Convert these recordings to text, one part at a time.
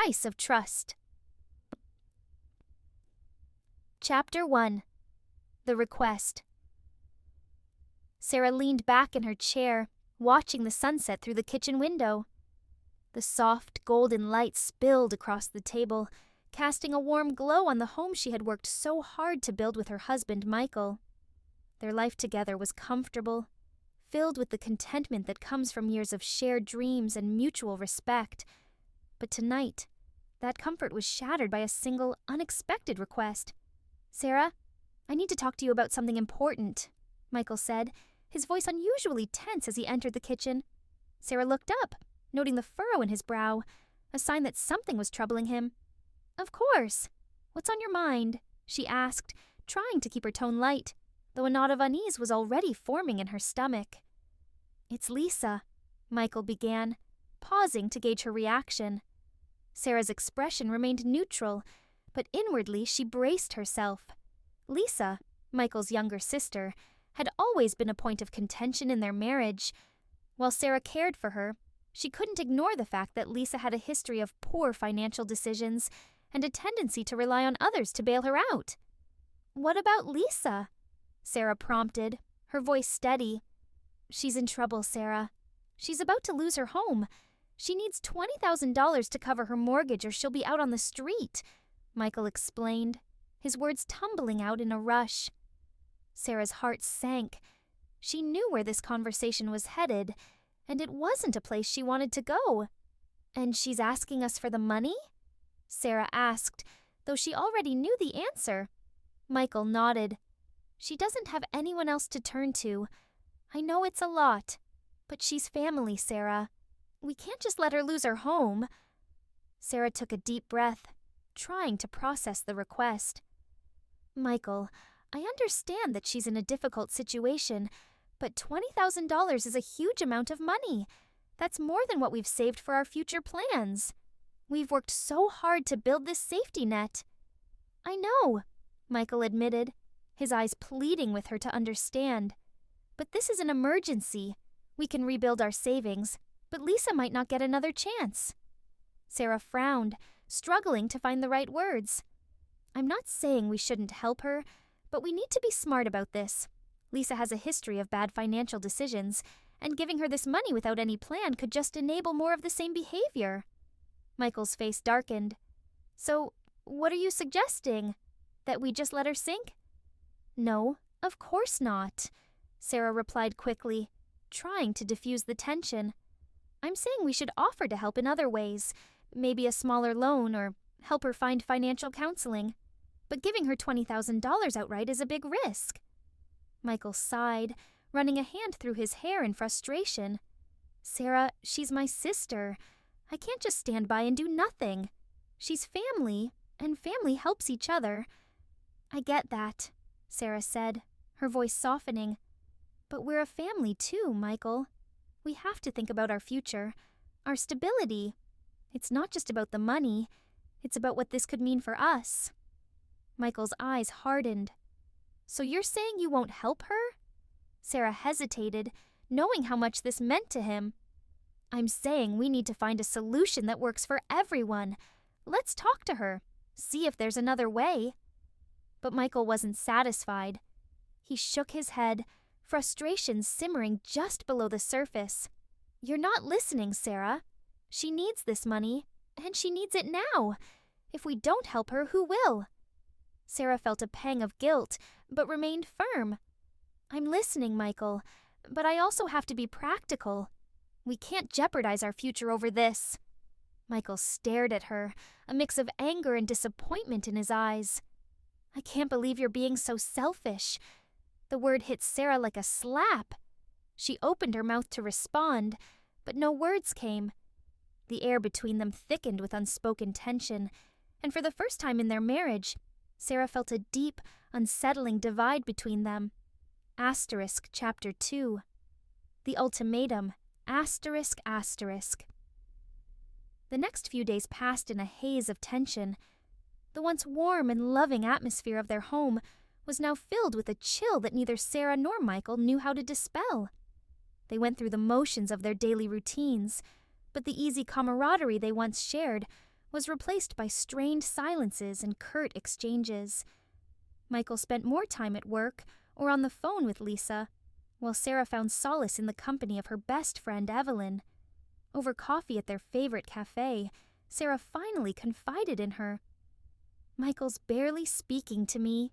price of trust. Chapter 1. The Request. Sarah leaned back in her chair, watching the sunset through the kitchen window. The soft, golden light spilled across the table, casting a warm glow on the home she had worked so hard to build with her husband, Michael. Their life together was comfortable, filled with the contentment that comes from years of shared dreams and mutual respect. But tonight, that comfort was shattered by a single, unexpected request. "Sarah, I need to talk to you about something important," Michael said, his voice unusually tense as he entered the kitchen. Sarah looked up, noting the furrow in his brow, a sign that something was troubling him. "Of course. What's on your mind?" she asked, trying to keep her tone light, though a knot of unease was already forming in her stomach. "It's Lisa," Michael began, pausing to gauge her reaction. Sarah's expression remained neutral, but inwardly she braced herself. Lisa, Michael's younger sister, had always been a point of contention in their marriage. While Sarah cared for her, she couldn't ignore the fact that Lisa had a history of poor financial decisions and a tendency to rely on others to bail her out. "What about Lisa?" Sarah prompted, her voice steady. "She's in trouble, Sarah. She's about to lose her home. She needs $20,000 to cover her mortgage or she'll be out on the street," Michael explained, his words tumbling out in a rush. Sarah's heart sank. She knew where this conversation was headed, and it wasn't a place she wanted to go. "And she's asking us for the money?" Sarah asked, though she already knew the answer. Michael nodded. "She doesn't have anyone else to turn to. I know it's a lot, but she's family, Sarah. We can't just let her lose her home." Sarah took a deep breath, trying to process the request. "Michael, I understand that she's in a difficult situation, but $20,000 is a huge amount of money. That's more than what we've saved for our future plans. We've worked so hard to build this safety net." "I know," Michael admitted, his eyes pleading with her to understand. "But this is an emergency. We can rebuild our savings, but Lisa might not get another chance." Sarah frowned, struggling to find the right words. "I'm not saying we shouldn't help her, but we need to be smart about this. Lisa has a history of bad financial decisions, and giving her this money without any plan could just enable more of the same behavior." Michael's face darkened. "So, what are you suggesting? That we just let her sink?" "No, of course not," Sarah replied quickly, trying to diffuse the tension. "I'm saying we should offer to help in other ways, maybe a smaller loan or help her find financial counseling. But giving her $20,000 outright is a big risk." Michael sighed, running a hand through his hair in frustration. "Sarah, she's my sister. I can't just stand by and do nothing. She's family, and family helps each other." "I get that," Sarah said, her voice softening. "But we're a family too, Michael. We have to think about our future, our stability. It's not just about the money. It's about what this could mean for us." Michael's eyes hardened. "So you're saying you won't help her?" Sarah hesitated, knowing how much this meant to him. "I'm saying we need to find a solution that works for everyone. Let's talk to her, see if there's another way." But Michael wasn't satisfied. He shook his head, frustration simmering just below the surface. "You're not listening, Sarah. She needs this money, and she needs it now. If we don't help her, who will?" Sarah felt a pang of guilt, but remained firm. "I'm listening, Michael, but I also have to be practical. We can't jeopardize our future over this." Michael stared at her, a mix of anger and disappointment in his eyes. "I can't believe you're being so selfish." The word hit Sarah like a slap. She opened her mouth to respond, but no words came. The air between them thickened with unspoken tension, and for the first time in their marriage, Sarah felt a deep, unsettling divide between them. Chapter 2. The Ultimatum. The next few days passed in a haze of tension. The once warm and loving atmosphere of their home was now filled with a chill that neither Sarah nor Michael knew how to dispel. They went through the motions of their daily routines, but the easy camaraderie they once shared was replaced by strained silences and curt exchanges. Michael spent more time at work or on the phone with Lisa, while Sarah found solace in the company of her best friend Evelyn. Over coffee at their favorite cafe, Sarah finally confided in her. "Michael's barely speaking to me,"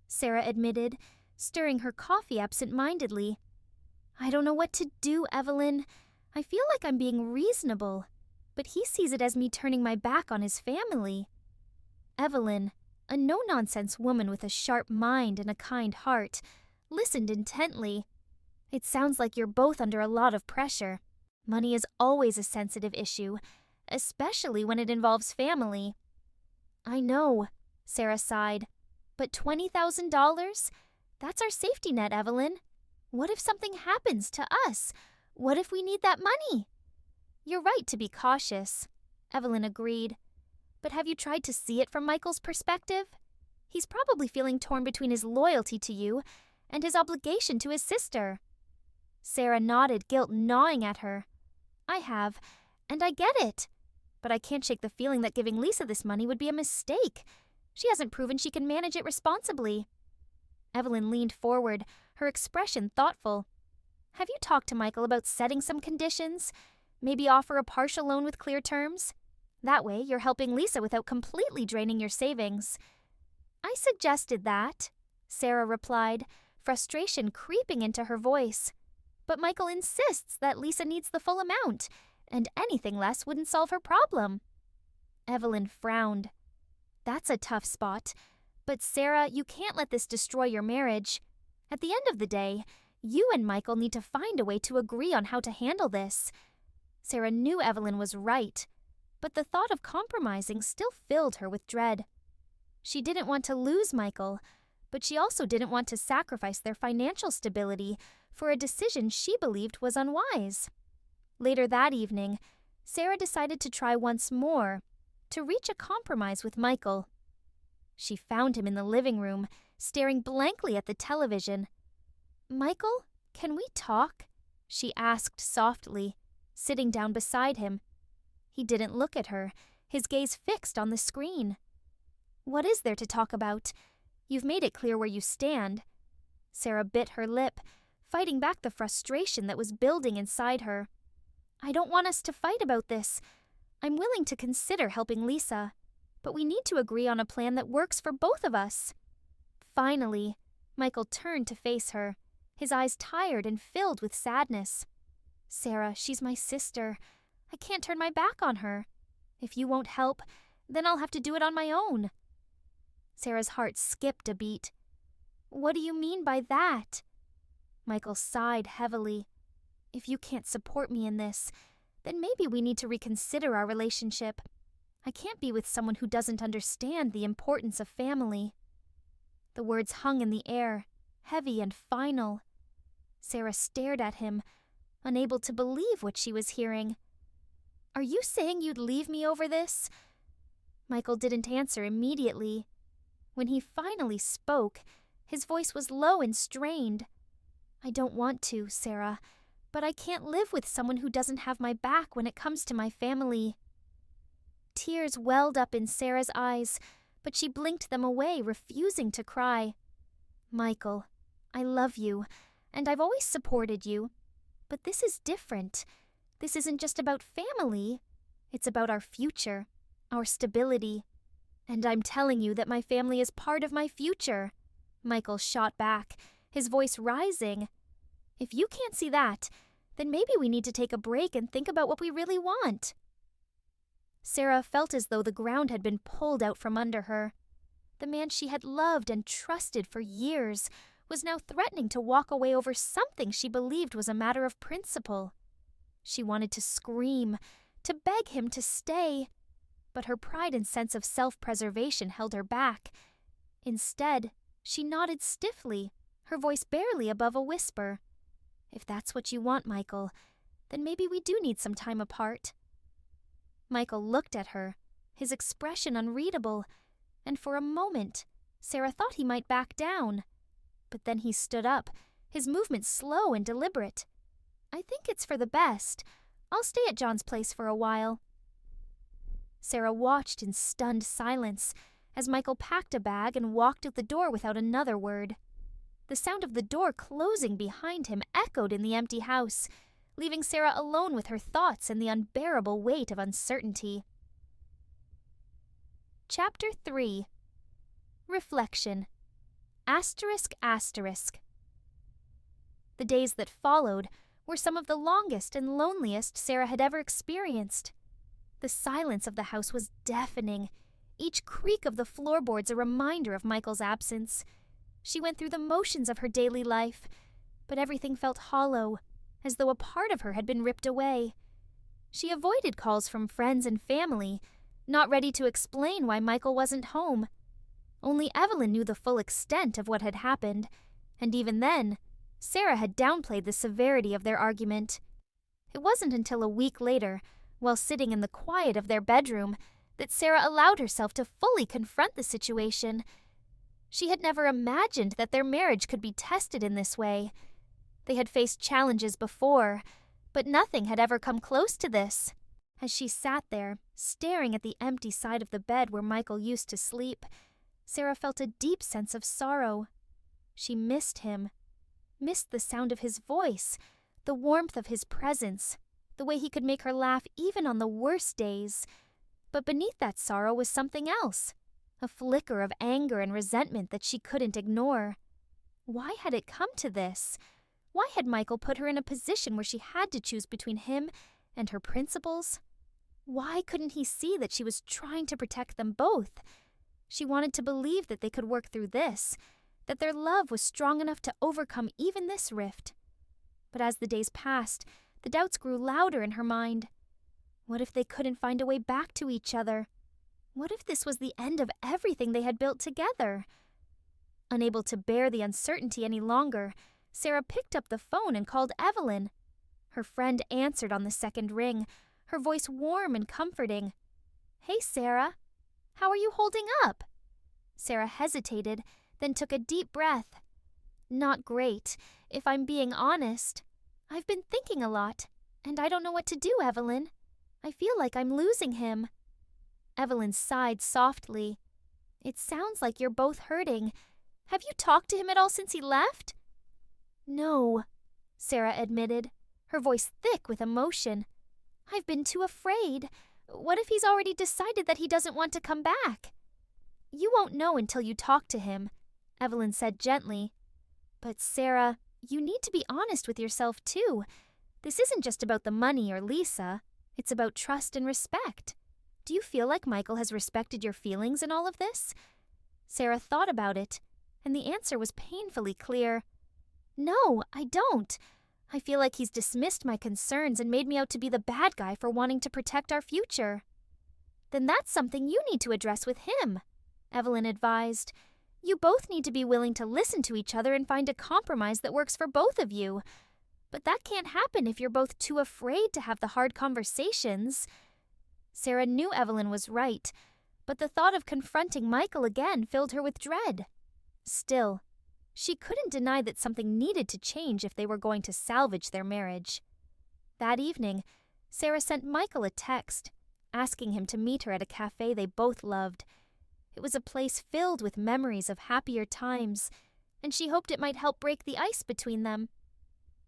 Sarah admitted, stirring her coffee absent-mindedly. "I don't know what to do, Evelyn. I feel like I'm being reasonable, but he sees it as me turning my back on his family." Evelyn, a no-nonsense woman with a sharp mind and a kind heart, listened intently. "It sounds like you're both under a lot of pressure. Money is always a sensitive issue, especially when it involves family." "I know," Sarah sighed. "But $20,000? That's our safety net, Evelyn. What if something happens to us? What if we need that money?" "You're right to be cautious," Evelyn agreed. "But have you tried to see it from Michael's perspective? He's probably feeling torn between his loyalty to you and his obligation to his sister." Sarah nodded, guilt gnawing at her. "I have, and I get it. But I can't shake the feeling that giving Lisa this money would be a mistake. She hasn't proven she can manage it responsibly." Evelyn leaned forward, her expression thoughtful. "Have you talked to Michael about setting some conditions? Maybe offer a partial loan with clear terms? That way, you're helping Lisa without completely draining your savings." "I suggested that," Sarah replied, frustration creeping into her voice. "But Michael insists that Lisa needs the full amount, and anything less wouldn't solve her problem." Evelyn frowned. "That's a tough spot. But Sarah, you can't let this destroy your marriage. At the end of the day, you and Michael need to find a way to agree on how to handle this." Sarah knew Evelyn was right, but the thought of compromising still filled her with dread. She didn't want to lose Michael, but she also didn't want to sacrifice their financial stability for a decision she believed was unwise. Later that evening, Sarah decided to try once more to reach a compromise with Michael. She found him in the living room, staring blankly at the television. "Michael, can we talk?" she asked softly, sitting down beside him. He didn't look at her, his gaze fixed on the screen. "What is there to talk about? You've made it clear where you stand." Sarah bit her lip, fighting back the frustration that was building inside her. "I don't want us to fight about this. I'm willing to consider helping Lisa, but we need to agree on a plan that works for both of us." Finally, Michael turned to face her, his eyes tired and filled with sadness. "Sarah, she's my sister. I can't turn my back on her. If you won't help, then I'll have to do it on my own." Sarah's heart skipped a beat. "What do you mean by that?" Michael sighed heavily. "If you can't support me in this, then maybe we need to reconsider our relationship. I can't be with someone who doesn't understand the importance of family." The words hung in the air, heavy and final. Sarah stared at him, unable to believe what she was hearing. "Are you saying you'd leave me over this?" Michael didn't answer immediately. When he finally spoke, his voice was low and strained. "I don't want to, Sarah, but I can't live with someone who doesn't have my back when it comes to my family." Tears welled up in Sarah's eyes, but she blinked them away, refusing to cry. "Michael, I love you, and I've always supported you. But this is different. This isn't just about family. It's about our future, our stability. And I'm telling you that my family is part of my future," Michael shot back, his voice rising. "If you can't see that, then maybe we need to take a break and think about what we really want." Sarah felt as though the ground had been pulled out from under her. The man she had loved and trusted for years was now threatening to walk away over something she believed was a matter of principle. She wanted to scream, to beg him to stay, but her pride and sense of self-preservation held her back. Instead, she nodded stiffly, her voice barely above a whisper. "If that's what you want, Michael, then maybe we do need some time apart." Michael looked at her, his expression unreadable, and for a moment, Sarah thought he might back down. But then he stood up, his movement slow and deliberate. "I think it's for the best. I'll stay at John's place for a while." Sarah watched in stunned silence as Michael packed a bag and walked out the door without another word. The sound of the door closing behind him echoed in the empty house, leaving Sarah alone with her thoughts and the unbearable weight of uncertainty. Chapter 3. Reflection. Asterisk asterisk. The days that followed were some of the longest and loneliest Sarah had ever experienced. The silence of the house was deafening, each creak of the floorboards a reminder of Michael's absence. She went through the motions of her daily life, but everything felt hollow, as though a part of her had been ripped away. She avoided calls from friends and family, not ready to explain why Michael wasn't home. Only Evelyn knew the full extent of what had happened, and even then, Sarah had downplayed the severity of their argument. It wasn't until a week later, while sitting in the quiet of their bedroom, that Sarah allowed herself to fully confront the situation. She had never imagined that their marriage could be tested in this way. They had faced challenges before, but nothing had ever come close to this. As she sat there, staring at the empty side of the bed where Michael used to sleep, Sarah felt a deep sense of sorrow. She missed him, missed the sound of his voice, the warmth of his presence, the way he could make her laugh even on the worst days. But beneath that sorrow was something else, a flicker of anger and resentment that she couldn't ignore. Why had it come to this? Why had Michael put her in a position where she had to choose between him and her principles? Why couldn't he see that she was trying to protect them both? She wanted to believe that they could work through this, that their love was strong enough to overcome even this rift. But as the days passed, the doubts grew louder in her mind. What if they couldn't find a way back to each other? What if this was the end of everything they had built together? Unable to bear the uncertainty any longer, Sarah picked up the phone and called Evelyn. Her friend answered on the second ring, her voice warm and comforting. "Hey, Sarah. How are you holding up?" Sarah hesitated, then took a deep breath. "Not great, if I'm being honest. I've been thinking a lot, and I don't know what to do, Evelyn. I feel like I'm losing him." Evelyn sighed softly. "It sounds like you're both hurting. Have you talked to him at all since he left?" "No," Sarah admitted, her voice thick with emotion. "I've been too afraid. What if he's already decided that he doesn't want to come back?" "You won't know until you talk to him," Evelyn said gently. "But Sarah, you need to be honest with yourself too. This isn't just about the money or Lisa. It's about trust and respect. Do you feel like Michael has respected your feelings in all of this?" Sarah thought about it, and the answer was painfully clear. "No, I don't. I feel like he's dismissed my concerns and made me out to be the bad guy for wanting to protect our future." "Then that's something you need to address with him," Evelyn advised. "You both need to be willing to listen to each other and find a compromise that works for both of you. But that can't happen if you're both too afraid to have the hard conversations." Sarah knew Evelyn was right, but the thought of confronting Michael again filled her with dread. Still, she couldn't deny that something needed to change if they were going to salvage their marriage. That evening, Sarah sent Michael a text, asking him to meet her at a cafe they both loved. It was a place filled with memories of happier times, and she hoped it might help break the ice between them.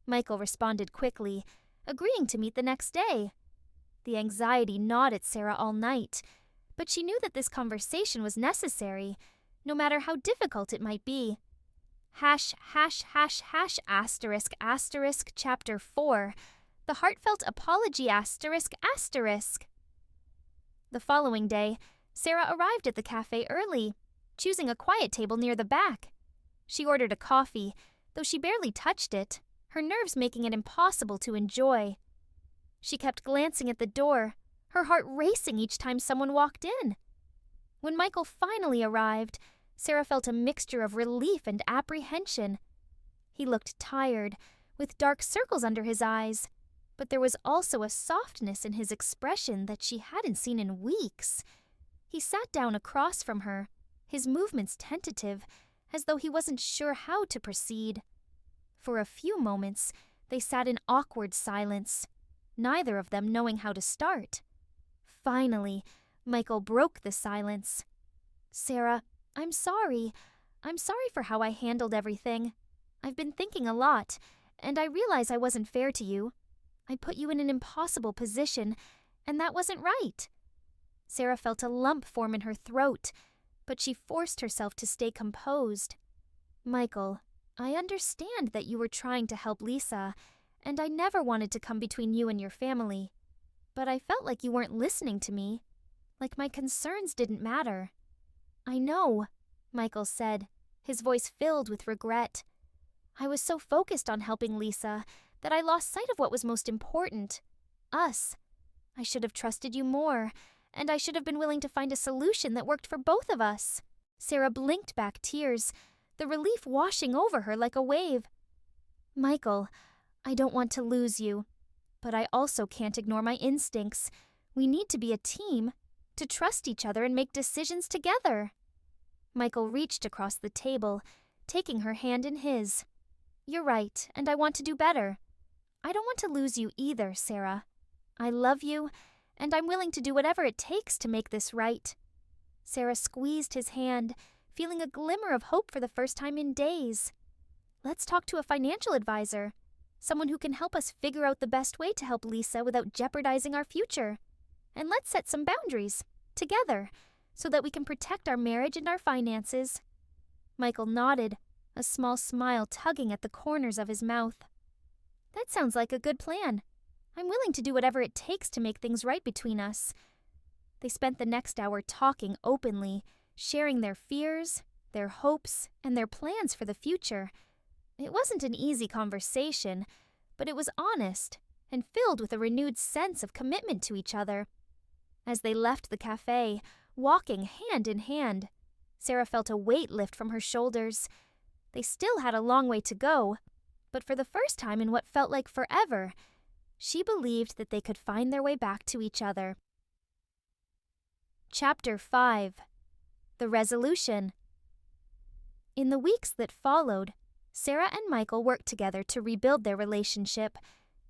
Michael responded quickly, agreeing to meet the next day. The anxiety gnawed at Sarah all night, but she knew that this conversation was necessary, no matter how difficult it might be. ###*** Chapter 4. The Heartfelt Apology ****. The following day, Sarah arrived at the cafe early, choosing a quiet table near the back. She ordered a coffee, though she barely touched it, her nerves making it impossible to enjoy. She kept glancing at the door, her heart racing each time someone walked in. When Michael finally arrived, Sarah felt a mixture of relief and apprehension. He looked tired, with dark circles under his eyes, but there was also a softness in his expression that she hadn't seen in weeks. He sat down across from her, his movements tentative, as though he wasn't sure how to proceed. For a few moments, they sat in awkward silence, neither of them knowing how to start. Finally, Michael broke the silence. Sarah, I'm sorry. I'm sorry for how I handled everything. I've been thinking a lot, and I realize I wasn't fair to you. I put you in an impossible position, and that wasn't right. Sarah felt a lump form in her throat, but she forced herself to stay composed. Michael, I understand that you were trying to help Lisa, and I never wanted to come between you and your family. But I felt like you weren't listening to me, like my concerns didn't matter. I know, Michael said, his voice filled with regret. I was so focused on helping Lisa that I lost sight of what was most important, us. I should have trusted you more, and I should have been willing to find a solution that worked for both of us. Sarah blinked back tears, the relief washing over her like a wave. Michael, I don't want to lose you, but I also can't ignore my instincts. We need to be a team, to trust each other and make decisions together. Michael reached across the table, taking her hand in his. You're right, and I want to do better. I don't want to lose you either, Sarah. I love you, and I'm willing to do whatever it takes to make this right. Sarah squeezed his hand, feeling a glimmer of hope for the first time in days. Let's talk to a financial advisor, someone who can help us figure out the best way to help Lisa without jeopardizing our future. And let's set some boundaries, together, so that we can protect our marriage and our finances. Michael nodded, a small smile tugging at the corners of his mouth. That sounds like a good plan. I'm willing to do whatever it takes to make things right between us. They spent the next hour talking openly, sharing their fears, their hopes, and their plans for the future. It wasn't an easy conversation, but it was honest and filled with a renewed sense of commitment to each other. As they left the cafe, walking hand in hand, Sarah felt a weight lift from her shoulders. They still had a long way to go, but for the first time in what felt like forever, she believed that they could find their way back to each other. Chapter 5. The Resolution. In the weeks that followed, Sarah and Michael worked together to rebuild their relationship.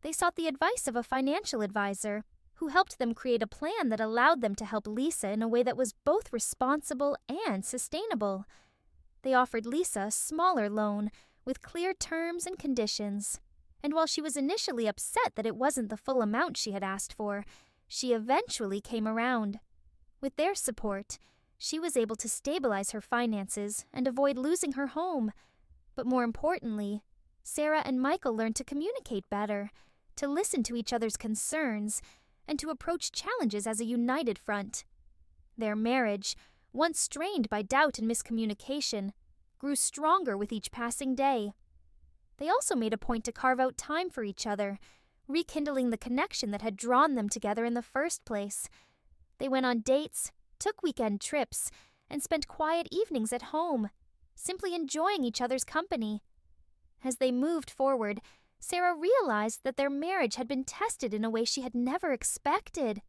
They sought the advice of a financial advisor, who helped them create a plan that allowed them to help Lisa in a way that was both responsible and sustainable. They offered Lisa a smaller loan with clear terms and conditions. And while she was initially upset that it wasn't the full amount she had asked for, she eventually came around. With their support, she was able to stabilize her finances and avoid losing her home. But more importantly, Sarah and Michael learned to communicate better, to listen to each other's concerns, and to approach challenges as a united front. Their marriage, once strained by doubt and miscommunication, grew stronger with each passing day. They also made a point to carve out time for each other, rekindling the connection that had drawn them together in the first place. They went on dates, took weekend trips, and spent quiet evenings at home, simply enjoying each other's company. As they moved forward, Sarah realized that their marriage had been tested in a way she had never expected.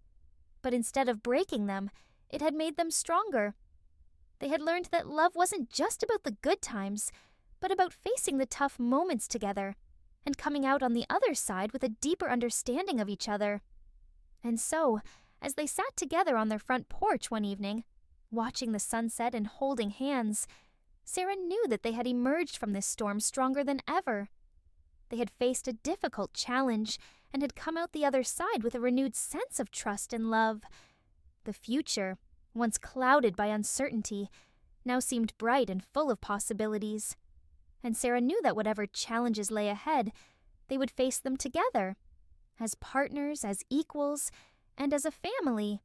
But instead of breaking them, it had made them stronger. They had learned that love wasn't just about the good times, but about facing the tough moments together and coming out on the other side with a deeper understanding of each other. And so, as they sat together on their front porch one evening, watching the sunset and holding hands, Sarah knew that they had emerged from this storm stronger than ever. They had faced a difficult challenge and had come out the other side with a renewed sense of trust and love. The future, once clouded by uncertainty, now seemed bright and full of possibilities. And Sarah knew that whatever challenges lay ahead, they would face them together, as partners, as equals, and as a family.